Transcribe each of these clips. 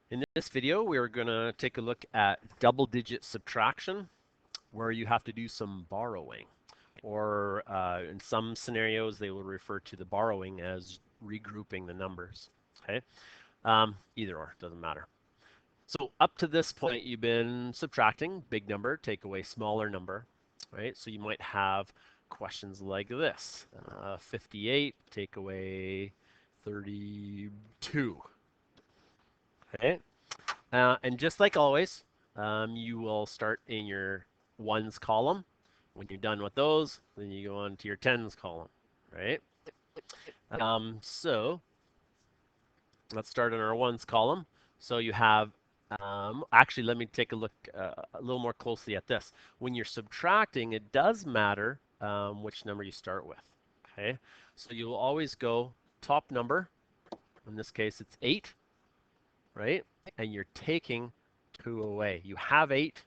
In this video, we're going to take a look at double-digit subtraction, where you have to do some borrowing. Or in some scenarios, they will refer to the borrowing as regrouping the numbers. Okay, either or, doesn't matter. So up to this point, you've been subtracting big number, take away smaller number, right? So you might have questions like this: 58 take away 32. Okay, and just like always, you will start in your ones column. When you're done with those, then you go on to your tens column, right? So let's start in our ones column. So you have, actually, let me take a look a little more closely at this. When you're subtracting, it does matter which number you start with, okay? So you'll always go top number. In this case, it's 8, right? And you're taking 2 away. You have 8,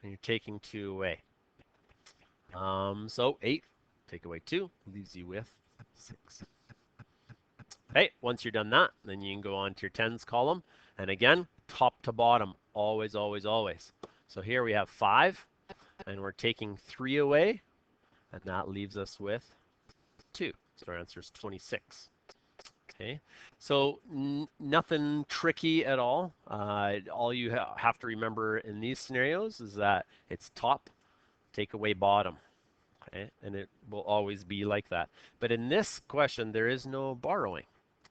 and you're taking 2 away. So 8, take away 2, leaves you with 6. Okay, once you're done that, then you can go on to your tens column. And again, top to bottom, always, always, always. So here we have 5, and we're taking 3 away, and that leaves us with 2. So our answer is 26. Okay, so nothing tricky at all. All you have to remember in these scenarios is that it's top, take away bottom. Okay, and it will always be like that. But in this question, there is no borrowing.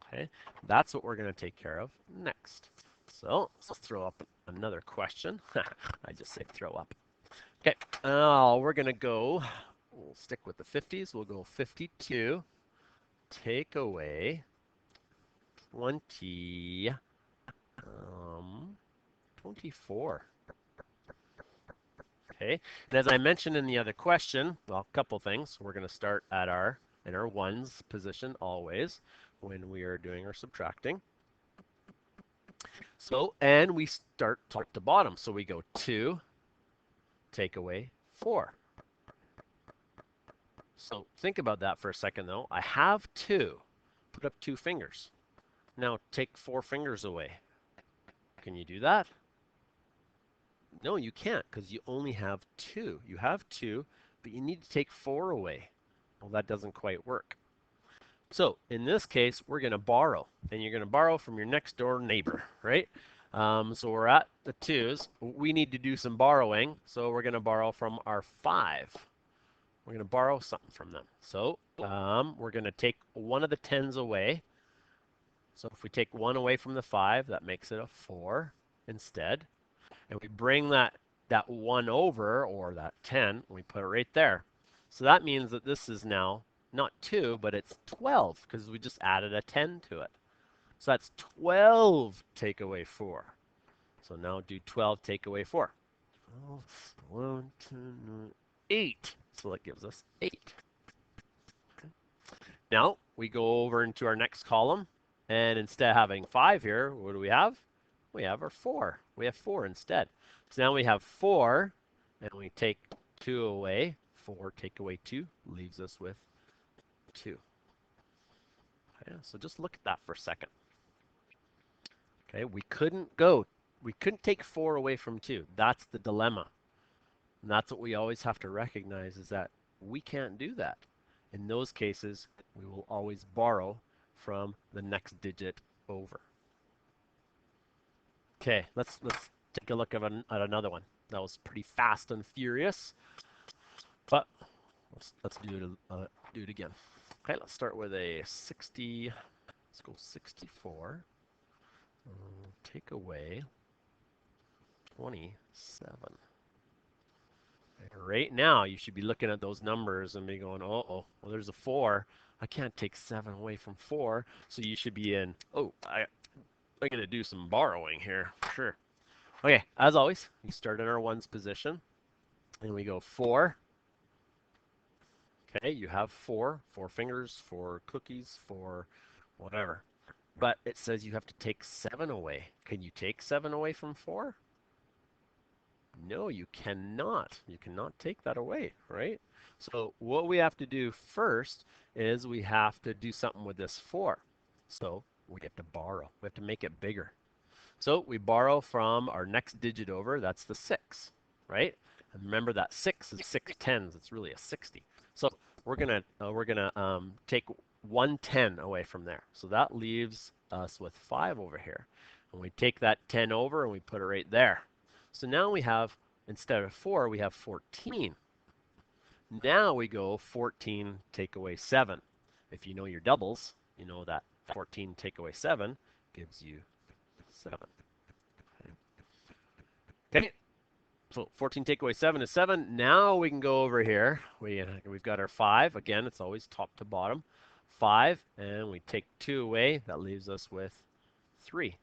Okay, that's what we're going to take care of next. So let's throw up another question. I just say throw up. Okay, we're going to go, we'll stick with the 50s. We'll go 52, take away 20, 24. Okay, and as I mentioned in the other question, well, a couple things. We're going to start at in our ones position always when we are doing our subtracting. So, and we start top to bottom. So we go 2, take away 4. So think about that for a second though. I have 2. Put up 2 fingers. Now take 4 fingers away. Can you do that? No, you can't because you only have 2. You have 2, but you need to take 4 away. Well, that doesn't quite work. So in this case, we're going to borrow, and you're going to borrow from your next door neighbor, right? So we're at the 2s. We need to do some borrowing, so we're going to borrow from our 5. We're going to borrow something from them. So we're going to take one of the 10s away. So if we take 1 away from the 5, that makes it a 4 instead. And we bring that 1 over, or that 10, and we put it right there. So that means that this is now not 2, but it's 12, because we just added a 10 to it. So that's 12 take away 4. So now do 12 take away 4. 1, 2, 8. So that gives us 8. Okay. Now we go over into our next column, and instead of having 5 here, what do we have? We have our 4. We have 4 instead. So now we have 4, and we take 2 away. 4 take away 2 leaves us with 2. Okay, so just look at that for a second. Okay, we couldn't take 4 away from 2. That's the dilemma. And that's what we always have to recognize, is that we can't do that. In those cases, we will always borrow from the next digit over. Okay, let's take a look at another one. That was pretty fast and furious, but let's do it again. Okay, let's start with a 60. Let's go 64. Take away 27. Right now, you should be looking at those numbers and be going, well, there's a 4. I can't take 7 away from 4. So you should be in, I'm going to do some borrowing here. Sure. Okay, as always, we start in our ones position. And we go 4. Okay, you have 4 fingers, 4 cookies, 4 whatever. But it says you have to take 7 away. Can you take 7 away from 4? No, you cannot. You cannot take that away, right? So what we have to do first is we have to do something with this 4. So we have to borrow. We have to make it bigger. So we borrow from our next digit over, that's the 6, right? And remember that 6 is 6 tens, it's really a 60. So we're gonna take 110 away from there. So that leaves us with 5 over here. And we take that 10 over and we put it right there. So now we have, instead of 4, we have 14. Now we go 14 take away 7. If you know your doubles, you know that 14 take away 7 gives you 7. Okay, so 14 take away 7 is 7. Now we can go over here. We've got our 5. Again, it's always top to bottom. 5, and we take 2 away. That leaves us with 3.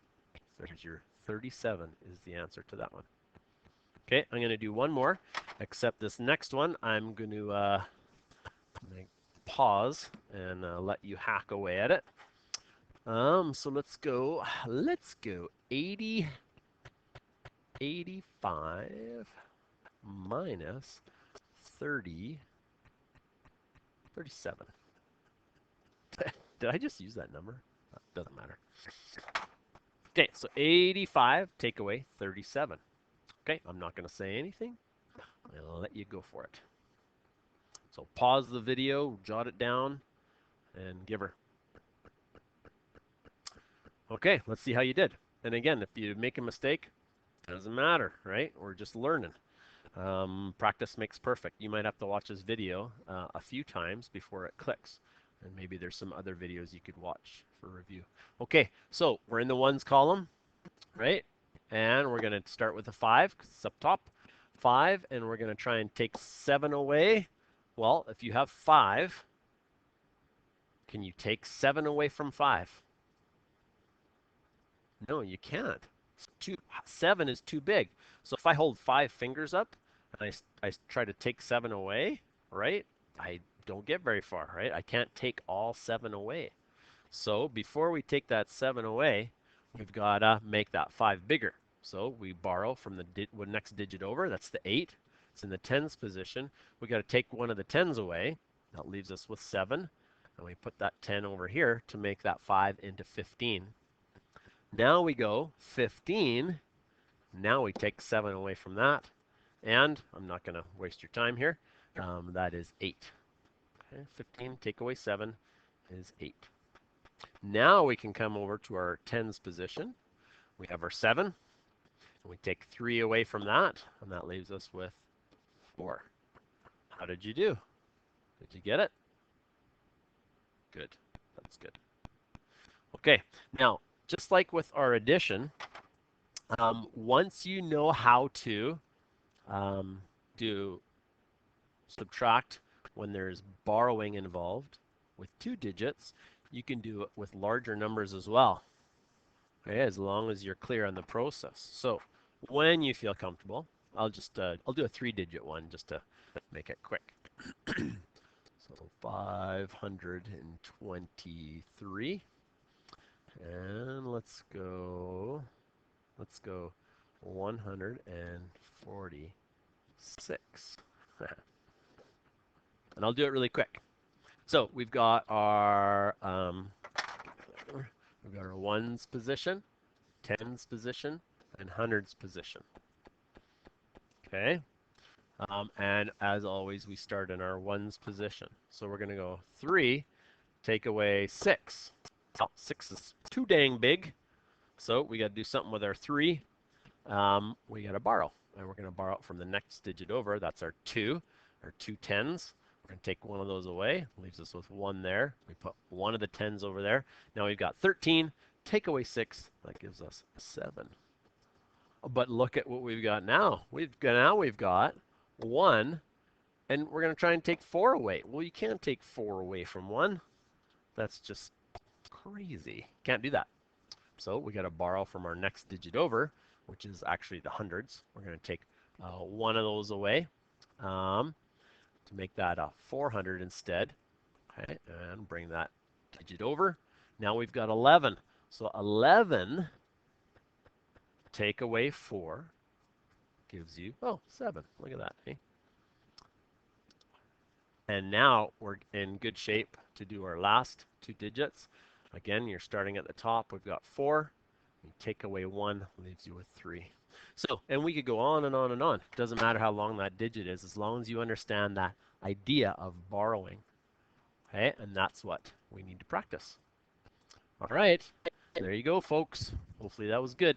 There's your 37 is the answer to that one. Okay, I'm going to do one more, except this next one, I'm going to pause and let you hack away at it. So let's go 85 minus 37. Did I just use that number? Doesn't matter. Okay, so 85 take away 37. Okay, I'm not going to say anything. I'll let you go for it. So pause the video, jot it down, and give her. Okay, let's see how you did. And again, if you make a mistake, it doesn't matter, right? We're just learning. Practice makes perfect. You might have to watch this video a few times before it clicks. And maybe there's some other videos you could watch for review. Okay, so we're in the ones column, right? And we're going to start with a 5 because it's up top. 5, and we're going to try and take 7 away. Well, if you have 5, can you take 7 away from 5? No, you can't. 7 is too big. So if I hold 5 fingers up and I try to take 7 away, right? I don't get very far, right? I can't take all 7 away. So before we take that 7 away, we've got to make that 5 bigger. So we borrow from the next digit over. That's the 8. It's in the tens position. We got to take one of the tens away. That leaves us with 7. And we put that 10 over here to make that 5 into 15. Now we go 15. Now we take 7 away from that. And I'm not going to waste your time here. That is 8. Okay, 15 take away 7 is 8. Now we can come over to our tens position. We have our 7. And we take 3 away from that. And that leaves us with 4. How did you do? Did you get it? Good. That's good. Okay. Now, just like with our addition, once you know how to do subtract when there's borrowing involved with 2 digits, you can do it with larger numbers as well. Okay, as long as you're clear on the process. So when you feel comfortable, I'll do a 3-digit one just to make it quick. So 523, and let's go 146. And I'll do it really quick. So we've got our ones position, tens position, and hundreds position. Okay. And as always, we start in our ones position. So we're going to go 3, take away 6. Oh, 6 is too dang big. So we got to do something with our 3. We got to borrow. And we're going to borrow it from the next digit over. That's our 2, our 2 tens. We're going to take one of those away. Leaves us with 1 there. We put one of the tens over there. Now we've got 13. Take away 6. That gives us 7. But look at what we've got now. We've got 1, and we're going to try and take 4 away. Well, you can't take 4 away from 1. That's just crazy. Can't do that. So we got to borrow from our next digit over, which is actually the hundreds. We're going to take one of those away to make that a 400 instead. Okay, and bring that digit over. Now we've got 11. So 11 take away 4 gives you, 7. Look at that. Eh? And now we're in good shape to do our last 2 digits. Again, you're starting at the top. We've got 4. You take away 1, leaves you with 3. So, and we could go on and on and on. It doesn't matter how long that digit is, as long as you understand that idea of borrowing. Okay, and that's what we need to practice. All right, there you go, folks. Hopefully that was good.